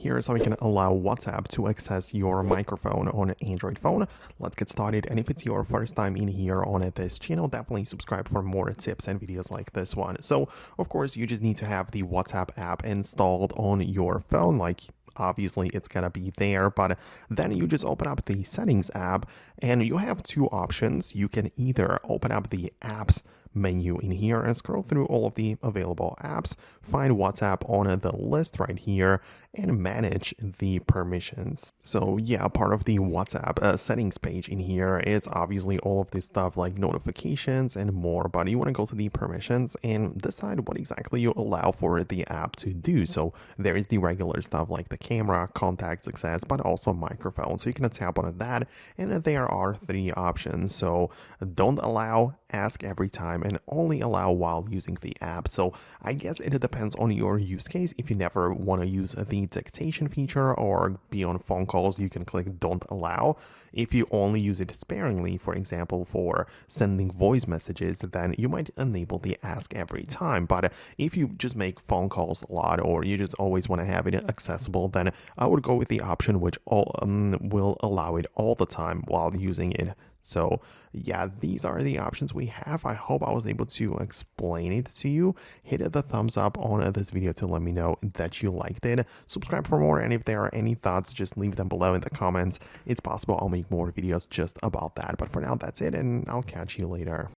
Here's how you can allow WhatsApp to access your microphone on an Android phone. Let's get started. And if it's your first time in here on this channel, definitely subscribe for more tips and videos like this one. So, of course, you just need to have the WhatsApp app installed on your phone. Like, obviously it's gonna be there, but then you just open up the settings app and you have two options. You can either open up the apps menu in here and scroll through all of the available apps, find WhatsApp on the list right here, and manage the permissions. So yeah, part of the WhatsApp settings page in here is obviously all of this stuff like notifications and more, but you want to go to the permissions and decide what exactly you allow for the app to do. So there is the regular stuff like the camera, contacts, access, but also microphone. So you can tap on that, and there are three options. So don't allow, ask every time, and only allow while using the app. So I guess it depends on your use case. If you never want to use the dictation feature or be on phone calls, you can click don't allow. If you only use it sparingly, for example, for sending voice messages, then you might enable the ask every time. But if you just make phone calls a lot or you just always want to have it accessible, then I would go with the option which will allow it all the time while using it. So yeah, these are the options we have. I hope I was able to explain it to you. Hit the thumbs up on this video to let me know that you liked it. Subscribe for more, and if there are any thoughts, just leave them below in the comments. It's possible I'll make more videos just about that. But for now, that's it, and I'll catch you later.